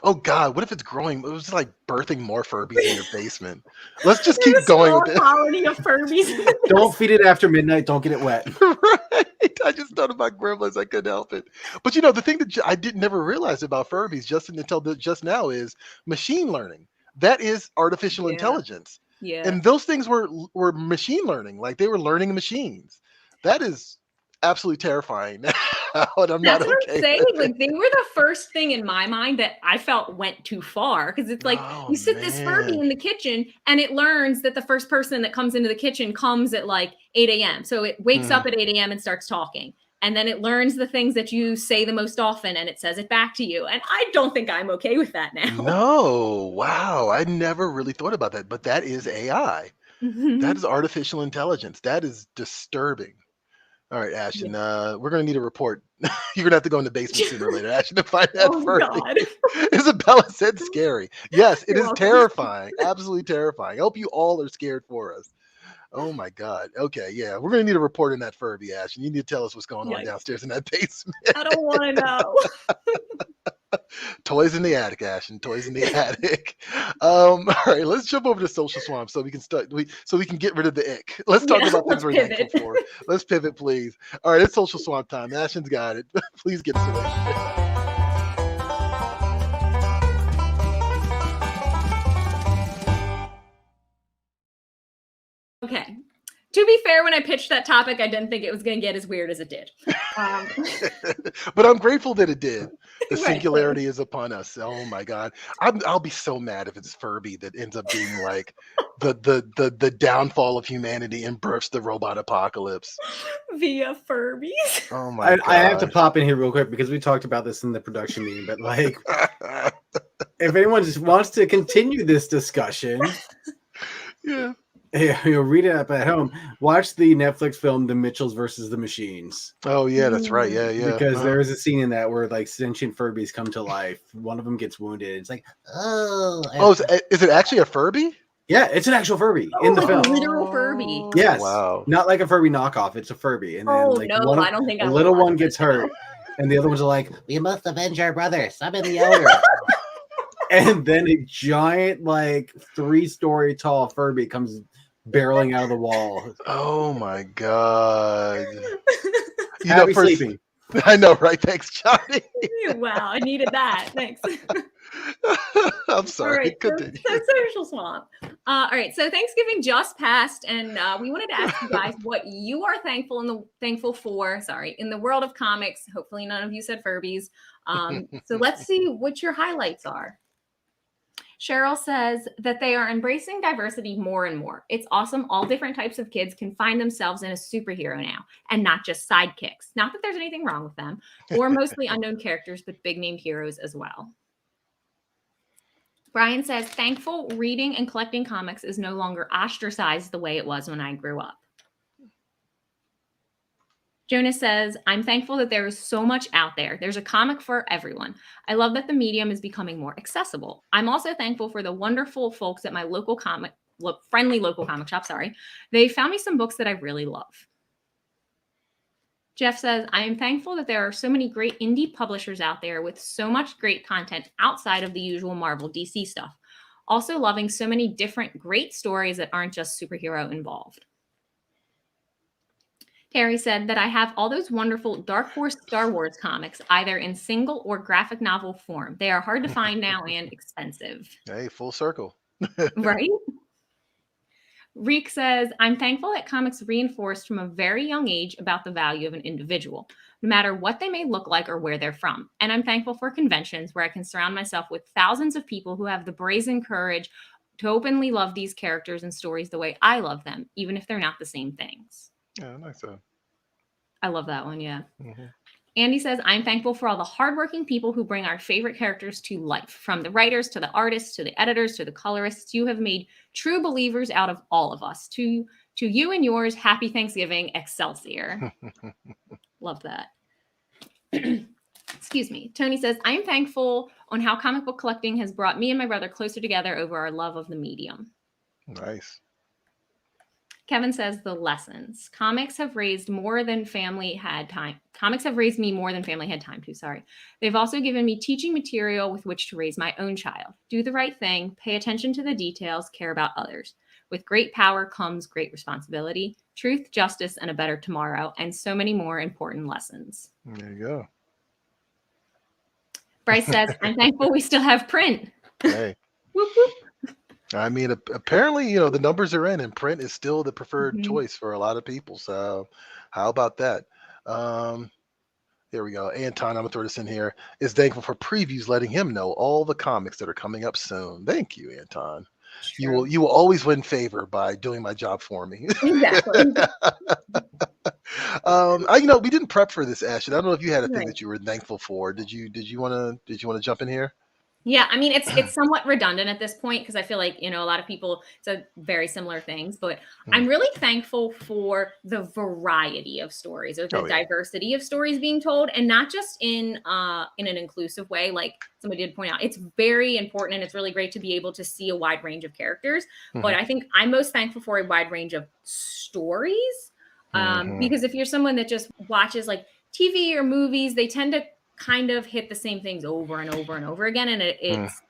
Oh God, what if it's growing? It was like birthing more Furbies in your basement. Let's just keep going with this. Colony of Furbies. Don't feed it after midnight. Don't get it wet. Right. I just thought about Gremlins. I couldn't help it. But the thing that I never realized about Furbies until just now is machine learning. That is artificial intelligence. Yeah. And those things were machine learning. Like they were learning machines. That is absolutely terrifying. And I'm not okay. That's what I'm saying. Like they were the first thing in my mind that I felt went too far because it's like you sit this Furby in the kitchen and it learns that the first person that comes into the kitchen comes at like 8 a.m. So it wakes up at 8 a.m. and starts talking. And then it learns the things that you say the most often and it says it back to you. And I don't think I'm okay with that now. No. Wow. I never really thought about that. But that is AI. That is artificial intelligence. That is disturbing. All right, Ashton, we're going to need a report. You're going to have to go in the basement sooner or later, Ashton, to find that Furby. Isabella said scary. Yes, it is terrifying. Absolutely terrifying. I hope you all are scared for us. Oh, my God. Okay, yeah. We're going to need a report on that Furby, Ashton. You need to tell us what's going on downstairs in that basement. I don't want to know. Toys in the attic, Ashton. Toys in the attic. All right, let's jump over to Social Swamp so we can get rid of the ick. Let's talk about things we're thankful for. Let's pivot, please. All right, it's Social Swamp time. Ashton's got it. Please get us away. Okay, To be fair, when I pitched that topic, I didn't think it was going to get as weird as it did. But I'm grateful that it did. The Right. singularity is upon us. Oh my God. I'll be so mad if it's Furby that ends up being like the downfall of humanity and births the robot apocalypse. Via Furbies. Oh my God. I have to pop in here real quick because we talked about this in the production meeting, but like, if anyone just wants to continue this discussion, Yeah. Read it up at home. Watch the Netflix film The Mitchells versus the Machines. Oh yeah, that's right. Yeah, yeah. Because there is a scene in that where like sentient Furbies come to life. One of them gets wounded. It's like, Oh, is it actually a Furby? yeah, it's an actual Furby in the like film. a literal Furby. Yes. Wow. Not like a Furby knockoff. It's a Furby. And then Oh, like no, I don't think I the would little watch one gets hurt, and the other ones are like, "We must avenge our brother. Summon the elder." And then a giant, like 3-story tall Furby comes barreling out of the wall. Oh my God. Happy sleeping. I know, right? Thanks, Johnny. Wow, I needed that. Thanks. I'm sorry. All right, Continue. so Social Swamp. All right, so Thanksgiving just passed, and we wanted to ask you guys what you are thankful for. Sorry, in the world of comics. Hopefully, none of you said Furbies. So let's see what your highlights are. Cheryl says that they are embracing diversity more and more. It's awesome. All different types of kids can find themselves in a superhero now, and not just sidekicks. Not that there's anything wrong with them, or mostly unknown characters, but big name heroes as well. Brian says, thankful reading and collecting comics is no longer ostracized the way it was when I grew up. Jonas says, I'm thankful that there is so much out there. There's a comic for everyone. I love that the medium is becoming more accessible. I'm also thankful for the wonderful folks at my friendly local comic shop. They found me some books that I really love. Jeff says, I am thankful that there are so many great indie publishers out there with so much great content outside of the usual Marvel DC stuff. Also loving so many different great stories that aren't just superhero involved. Terry said that I have all those wonderful Dark Horse Star Wars comics, either in single or graphic novel form. They are hard to find now and expensive. Hey, full circle. Right? Reek says, I'm thankful that comics reinforced from a very young age about the value of an individual, no matter what they may look like or where they're from. And I'm thankful for conventions where I can surround myself with thousands of people who have the brazen courage to openly love these characters and stories the way I love them, even if they're not the same things. Yeah, nice one. I love that one, yeah. Mm-hmm. Andy says, I'm thankful for all the hardworking people who bring our favorite characters to life. From the writers to the artists to the editors to the colorists, you have made true believers out of all of us. To you and yours, happy Thanksgiving, Excelsior. Love that. Excuse me. Tony says, I am thankful on how comic book collecting has brought me and my brother closer together over our love of the medium. Nice. Kevin says the lessons. Comics have raised me more than family had time to, sorry. They've also given me teaching material with which to raise my own child. Do the right thing, pay attention to the details, care about others. With great power comes great responsibility, truth, justice, and a better tomorrow, and so many more important lessons. There you go. Bryce says, I'm thankful we still have print. Hey. Whoop, whoop. I mean, apparently, the numbers are in, and print is still the preferred choice for a lot of people. So, how about that? There we go. Anton, I'm gonna throw this in here. Is thankful for previews, letting him know all the comics that are coming up soon. Thank you, Anton. Sure. You will always win favor by doing my job for me. Exactly. We didn't prep for this, Ashton. I don't know if you had a thing that you were thankful for. Did you want to jump in here? Yeah, I mean, it's somewhat redundant at this point because I feel like, a lot of people say very similar things, but I'm really thankful for the variety of stories or the diversity of stories being told, and not just in an inclusive way. Like somebody did point out, it's very important and it's really great to be able to see a wide range of characters. But I think I'm most thankful for a wide range of stories because if you're someone that just watches like TV or movies, they tend to kind of hit the same things over and over and over again, and it's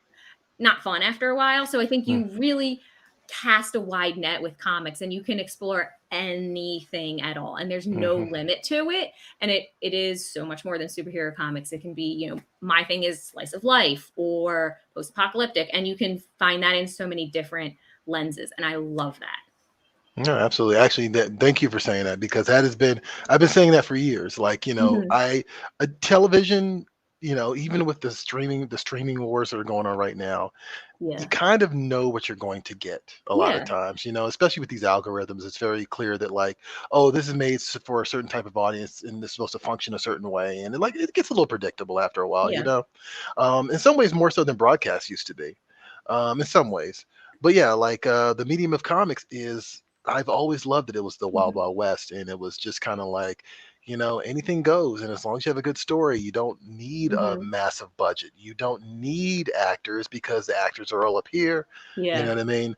not fun after a while. So I think you really cast a wide net with comics, and you can explore anything at all, and there's no limit to it. And it is so much more than superhero comics. It can be, my thing is slice of life or post-apocalyptic, and you can find that in so many different lenses, and I love that. No, absolutely. Actually, thank you for saying that because that has been I've been saying that for years. Like, Mhm. a television, even with the streaming wars that are going on right now, you Yeah. kind of know what you're going to get a lot of Yeah. times, especially with these algorithms. It's very clear that like, oh, this is made for a certain type of audience and it's supposed to function a certain way. And it gets a little predictable after a while, Yeah. in some ways more so than broadcast used to be, in some ways. But yeah, like the medium of comics is, I've always loved that it was the Wild Mhm. Wild West, and it was just kind of like, anything goes, and as long as you have a good story, you don't need a Mhm. massive budget. You don't need actors because the actors are all up here. You know Yeah. what I mean?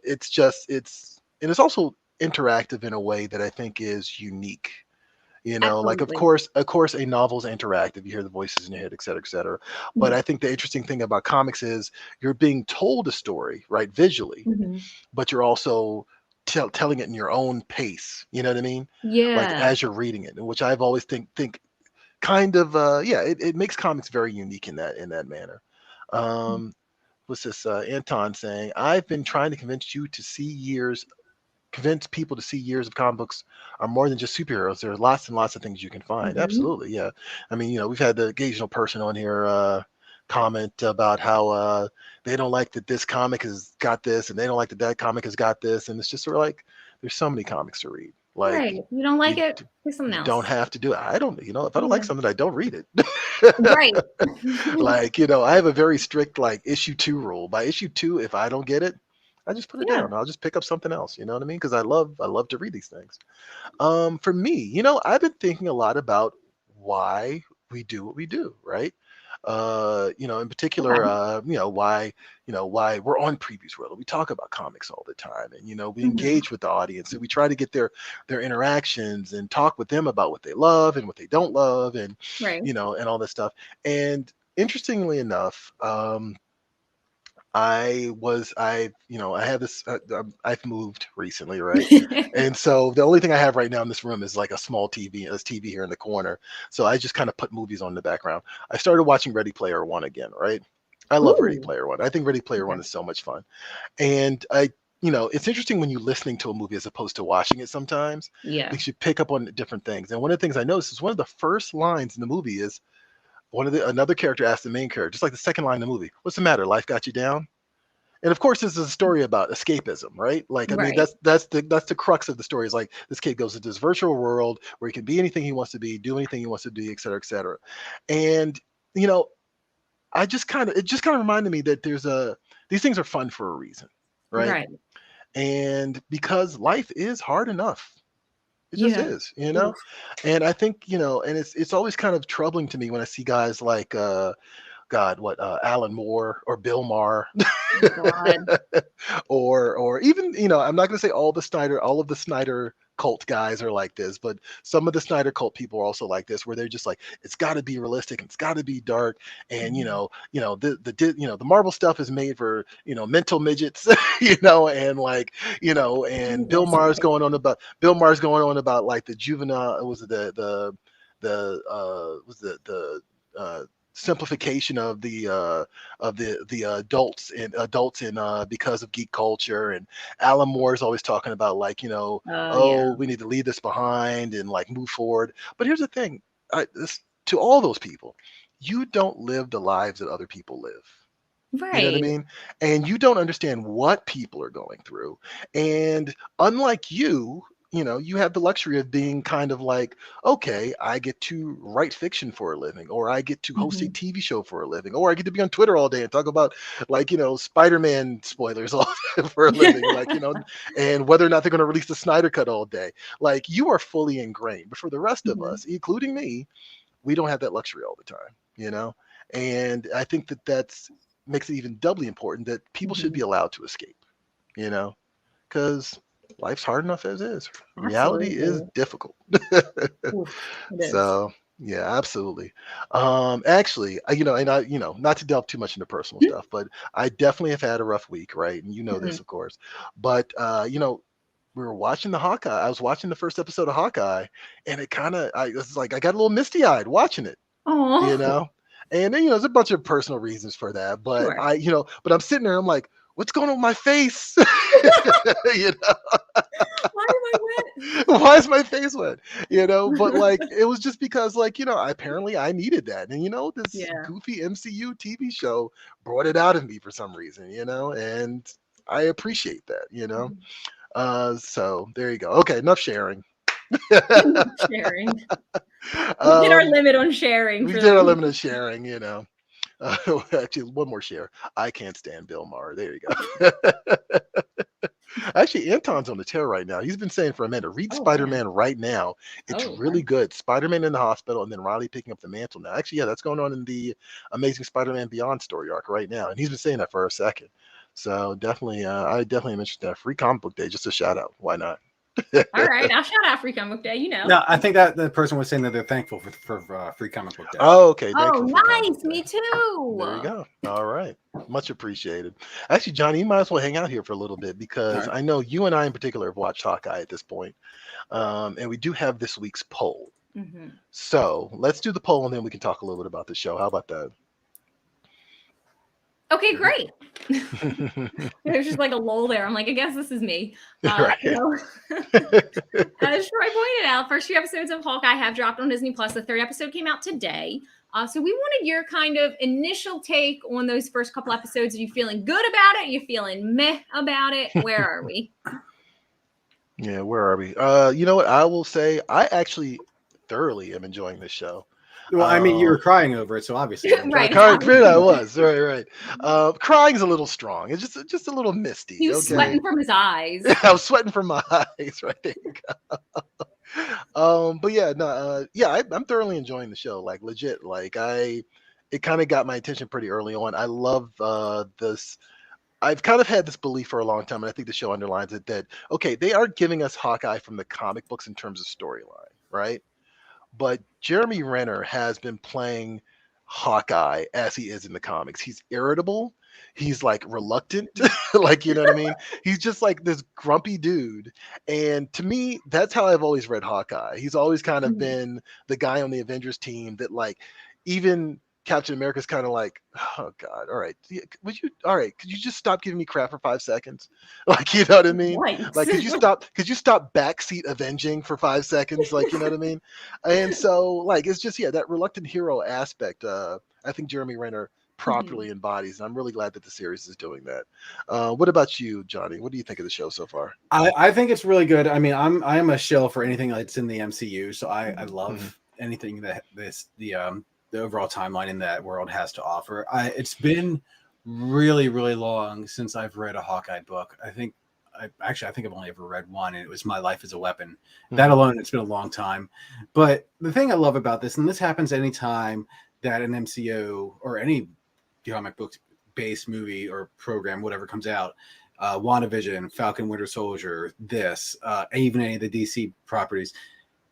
It's just and it's also interactive in a way that I think is unique. Like Absolutely. of course, a novel's interactive. You hear the voices in your head, et cetera, et cetera. But Mhm. I think the interesting thing about comics is you're being told a story, right, visually, Mhm. but you're also telling it in your own pace. You know what I mean? Like Yeah. as you're reading it, which I've always think kind of yeah, it makes comics very unique in that manner. Um, what's this? Anton saying, I've been trying to convince people to see years of comic books are more than just superheroes. There's lots and lots of things you can find. Mhm. Absolutely, yeah. I mean, we've had the occasional person on here comment about how they don't like that this comic has got this, and they don't like that that comic has got this, and it's just sort of like there's so many comics to read. Right. Like You don't like you it? Pick something you don't else. have to do it. I don't, if I don't like Yeah. something, I don't read it. Right. Like, I have a very strict like issue 2 rule. By issue 2, if I don't get it, I just put it Yeah. down. I'll just pick up something else. You know what I mean? Because I love to read these things. For me, I've been thinking a lot about why we do what we do, right? In particular, Okay. why we're on Previews World. We talk about comics all the time, and we Mhm. engage with the audience, and we try to get their interactions and talk with them about what they love and what they don't love, and Right. and all this stuff. And interestingly enough, I have this. I've moved recently, right? And so the only thing I have right now in this room is like a small TV, this TV here in the corner. So I just kind of put movies on in the background. I started watching Ready Player One again, right? I love Ready Ooh. Player One. I think Ready Player One Okay. is so much fun. And it's interesting when you're listening to a movie as opposed to watching it sometimes, Yeah. because you pick up on different things. And one of the things I noticed is one of the first lines in the movie is another character asks the main character, just like the second line in the movie, "What's the matter? Life got you down?" And of course, this is a story about escapism, right? Like, I mean, Right. that's the crux of the story. Is like this kid goes into this virtual world where he can be anything he wants to be, do anything he wants to do, et cetera, et cetera. And you know, it just kind of reminded me that these things are fun for a reason, right? Right. And because life is hard enough. It just Yeah. is, Oof. And I think, and it's always kind of troubling to me when I see guys like God, what Alan Moore or Bill Maher, Oh God. or even I'm not going to say all of the Snyder cult guys are like this, but some of the Snyder cult people are also like this, where they're just like, it's got to be realistic, and it's got to be dark, and Mhm. the Marvel stuff is made for mental midgets, and like and That's right. Bill Maher's going on about like the juvenile, was it was the simplification of the adults in because of geek culture. And Alan Moore is always talking about like Oh yeah. oh, we need to leave this behind and like move forward. But here's the thing, to all those people, you don't live the lives that other people live. You know what I Right. mean? And you don't understand what people are going through. And unlike you have the luxury of being kind of like, okay, I get to write fiction for a living, or I get to host a Mhm. TV show for a living, or I get to be on Twitter all day and talk about like, Spider-Man spoilers all for a living, like, and whether or not they're going to release the Snyder Cut all day. Like, you are fully ingrained. But for the rest of Mhm. us, including me, we don't have that luxury all the time. And I think that's makes it even doubly important that people should be Mhm. allowed to escape, you know, because life's hard enough as is. Reality is Absolutely. difficult. Oof. It is. So yeah, absolutely. Actually, and I, not to delve too much into personal Mhm. stuff, but I definitely have had a rough week, right? And you know this, Mhm. of course. But we were watching the Hawkeye. I was watching the first episode of Hawkeye, and it was like I got a little misty eyed watching it, you Oh. know. And then there's a bunch of personal reasons for that, but Sure. but I'm sitting there, I'm like, what's going on with my face? You know, Why am I wet? why is my face wet? You know, but like it was just because like, you know, apparently I needed that. And you know, this Yeah. goofy MCU TV show brought it out of me for some reason, you know, and I appreciate that, you know. So there you go. Okay, enough sharing. Sharing. We did our limit on sharing. We for did our them. limit of sharing, you know. Actually, one more share. I can't stand Bill Maher. There you go. Actually, Anton's on the tear right now. He's been saying for a minute, read Oh, Spider-Man right now. It's Oh, really okay. good. Spider-Man in the hospital, and then Riley picking up the mantle now. Actually, yeah, that's going on in the Amazing Spider-Man Beyond story arc right now, and he's been saying that for a second. So definitely, I definitely am interested in that. Free comic book day, just a shout out. Why not? All right, I'll shout out Free Comic Book Day. You know. No, I think that the person was saying that they're thankful for Free Comic Book Day. Oh, okay. Oh, Thankful for comic nice. book Me day. too. There you go. All right. Much appreciated. Actually, Johnny, you might as well hang out here for a little bit because All right. I know you and I in particular have watched Hawkeye at this point. And we do have this week's poll. Mhm. So let's do the poll and then we can talk a little bit about the show. How about that? Okay, great. There's just like a lull there. I'm like, I guess this is me. Right. You know, as Troy pointed out, first 2 episodes of Hawkeye have dropped on Disney Plus. The 3rd episode came out today. So we wanted your kind of initial take on those first couple episodes. Are you feeling good about it? Are you feeling meh about it? Where are we? Yeah, where are we? You know what? I will say I actually thoroughly am enjoying this show. Well, I mean, you were crying over it, so obviously. Right. I was right. Crying's a little strong. It's just a little misty. He was sweating from his eyes. I was sweating from my eyes. Right there. You go. But yeah, no, I'm thoroughly enjoying the show. Like legit, like it kind of got my attention pretty early on. I love this. I've kind of had this belief for a long time, and I think the show underlines it that okay, they aren't giving us Hawkeye from the comic books in terms of storyline, right? But Jeremy Renner has been playing Hawkeye as he is in the comics. He's irritable. He's like reluctant. Like, you know what I mean? He's just like this grumpy dude. And to me, that's how I've always read Hawkeye. He's always kind of been the guy on the Avengers team that like even Captain America's kind of like, oh God, all right. Could you just stop giving me crap for 5 seconds? Like, you know what I mean? Yikes. Like, could you stop backseat avenging for 5 seconds? Like, you know what I mean? And so like, it's just, yeah, that reluctant hero aspect, I think Jeremy Renner properly embodies. And I'm really glad that the series is doing that. What about you, Johnny? What do you think of the show so far? I think it's really good. I mean, I am a shill for anything that's in the MCU, so I love anything that the overall timeline in that world has to offer. It's been really, really long since I've read a Hawkeye book. I think I've only ever read one, and it was My Life as a Weapon. That alone, it's been a long time. But the thing I love about this, and this happens anytime that an MCU or any comic book based movie or program, whatever comes out, WandaVision, Falcon Winter Soldier, even any of the DC properties,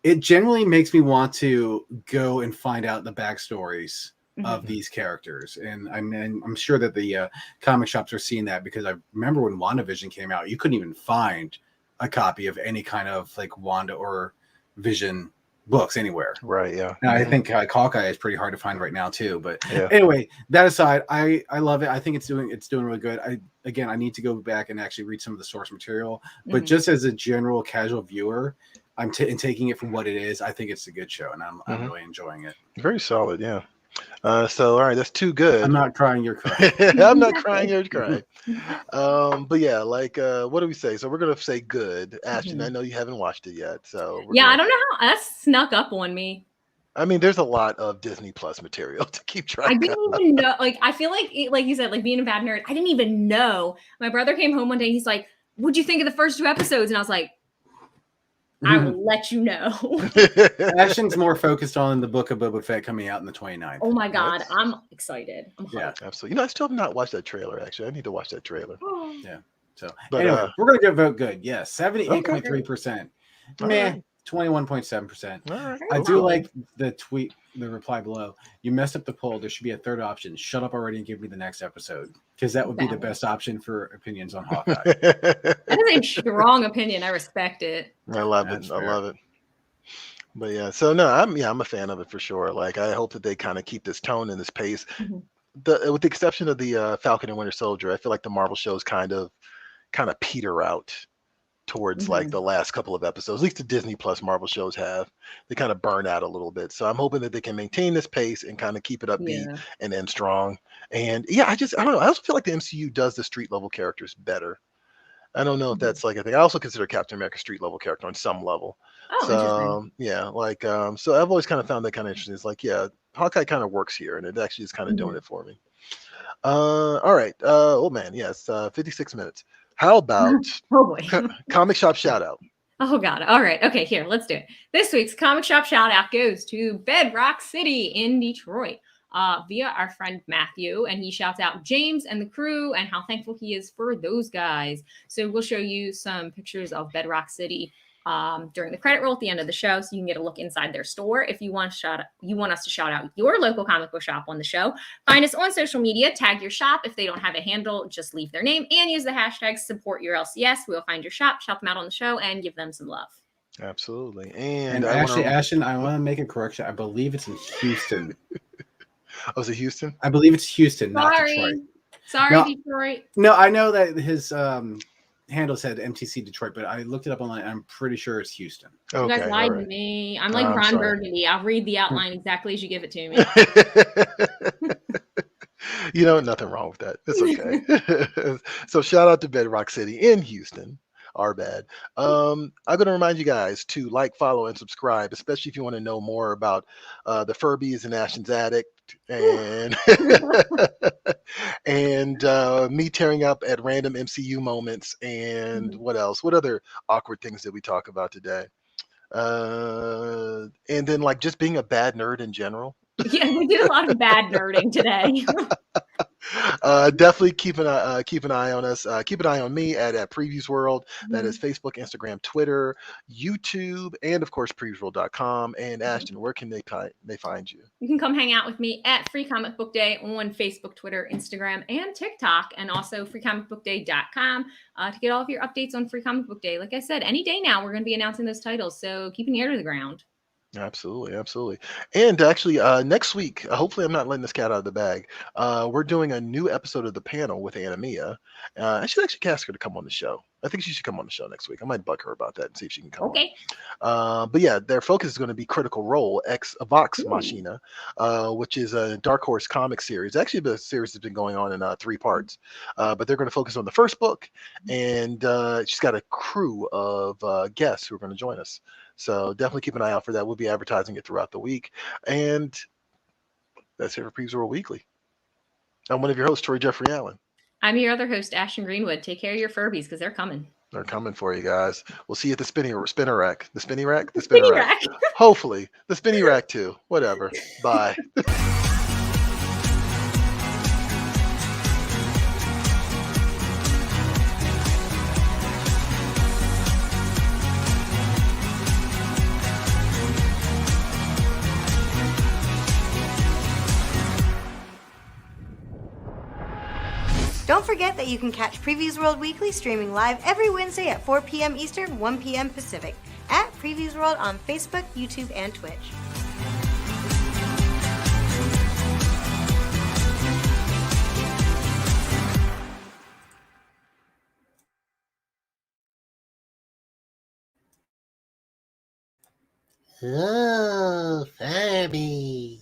it generally makes me want to go and find out the backstories of these characters. And I'm sure that the comic shops are seeing that, because I remember when WandaVision came out, you couldn't even find a copy of any kind of like Wanda or Vision books anywhere. Right. Yeah. And I think Hawkeye is pretty hard to find right now too. But Yeah. anyway, that aside, I love it. I think it's doing really good. I need to go back and actually read some of the source material. But just as a general casual viewer, I'm taking it for what it is. I think it's a good show, and I'm really enjoying it. Very solid. Yeah. So all right, that's too good. I'm not crying, you're crying. I'm not crying, you're crying. But yeah, like what do we say? So we're gonna say good. Ashton, I know you haven't watched it yet, so I don't know how that snuck up on me. I mean, there's a lot of Disney Plus material to keep track of. I didn't even know. Like, I feel like you said, like being a bad nerd, I didn't even know. My brother came home one day. He's like, "What'd you think of the first 2 episodes?" And I was like, I will let you know. Ashton's more focused on the Book of Boba Fett coming out in the 29th. Oh my God, I'm excited. I'm Yeah, absolutely. You know, I still have not watched that trailer. Actually, I need to watch that trailer. Yeah. So But, anyway, we're gonna give vote good. Yes, 78.3%. Meh, right. 21.7%. All right. I do like the reply below. You messed up the poll. There should be a third option. Shut up already and give me the next episode, because that would be the best option for opinions on Hawkeye. That is a strong opinion. I respect it. I love it. I love it. But yeah, so no, I'm a fan of it for sure. Like, I hope that they kind of keep this tone and this pace. with the exception of the Falcon and Winter Soldier, I feel like the Marvel shows kind of peter out towards like the last couple of episodes. At least the Disney Plus Marvel shows have. They kind of burn out a little bit. So I'm hoping that they can maintain this pace and kind of keep it upbeat and end strong. And yeah, I don't know. I also feel like the MCU does the street level characters better. I don't know if that's like a thing. I also consider Captain America a street level character on some level. Oh, So interesting. yeah, like so I've always kind of found that kind of interesting. It's like, yeah, Hawkeye kind of works here, and it actually is kind of doing it for me. All right. Oh man, yes, 56 minutes. How about Oh boy. comic shop shout out? Oh God. All right. Okay, here, let's do it. This week's comic shop shout out goes to Bedrock City in Detroit. Via our friend Matthew, and he shouts out James and the crew and how thankful he is for those guys. So we'll show you some pictures of Bedrock City during the credit roll at the end of the show, so you can get a look inside their store. If you want us to shout out your local comic book shop on the show, find us on social media, tag your shop. If they don't have a handle, just leave their name and use the hashtag #SupportYourLCS. We'll find your shop, shout them out on the show, and give them some love. Absolutely. And actually, Ashton, I want to make a correction. I believe it's in Houston. Oh, is it Houston? I believe it's Houston, not Detroit. Sorry, Detroit. No, I know that his handle said MTC Detroit, but I looked it up online. I'm pretty sure it's Houston. Okay, you guys lied to me. I'm like Ron Burgundy. I'll read the outline exactly as you give it to me. You know, nothing wrong with that. It's okay. So shout out to Bedrock City in Houston. Our bad. I'm going to remind you guys to like, follow, and subscribe, especially if you want to know more about the Furbies and Ashton's Attic and and me tearing up at random MCU moments and what else? What other awkward things did we talk about today? And then like just being a bad nerd in general. Yeah, we did a lot of bad nerding today. Definitely keep an eye on us. Keep an eye on me at Previews World. That is Facebook, Instagram, Twitter, YouTube, and of course previewsworld.com. And Ashton, where can they find you? You can come hang out with me at Free Comic Book Day on Facebook, Twitter, Instagram, and TikTok, and also freecomicbookday.com to get all of your updates on Free Comic Book Day. Like I said, any day now we're going to be announcing those titles, so keep an ear to the ground. Absolutely. And actually, next week, hopefully I'm not letting this cat out of the bag. We're doing a new episode of The Panel with Anna Mia. I should actually ask her to come on the show. I think she should come on the show next week. I might bug her about that and see if she can come on. But yeah, their focus is going to be Critical Role, Ex Vox Machina, which is a Dark Horse comic series. Actually, the series has been going on in 3 parts. But they're going to focus on the first book. And she's got a crew of guests who are going to join us. So definitely keep an eye out for that. We'll be advertising it throughout the week. And that's it for Previews World Weekly. I'm one of your hosts, Troy Jeffrey Allen. I'm your other host, Ashton Greenwood. Take care of your Furbies because they're coming. They're coming for you guys. We'll see you at the spinner rack. The spinny rack? The spinner rack. Hopefully. The spinny rack too. Whatever. Bye. Don't forget that you can catch Previews World Weekly streaming live every Wednesday at 4 p.m. Eastern, 1 p.m. Pacific at Previews World on Facebook, YouTube, and Twitch. Oh, Furby.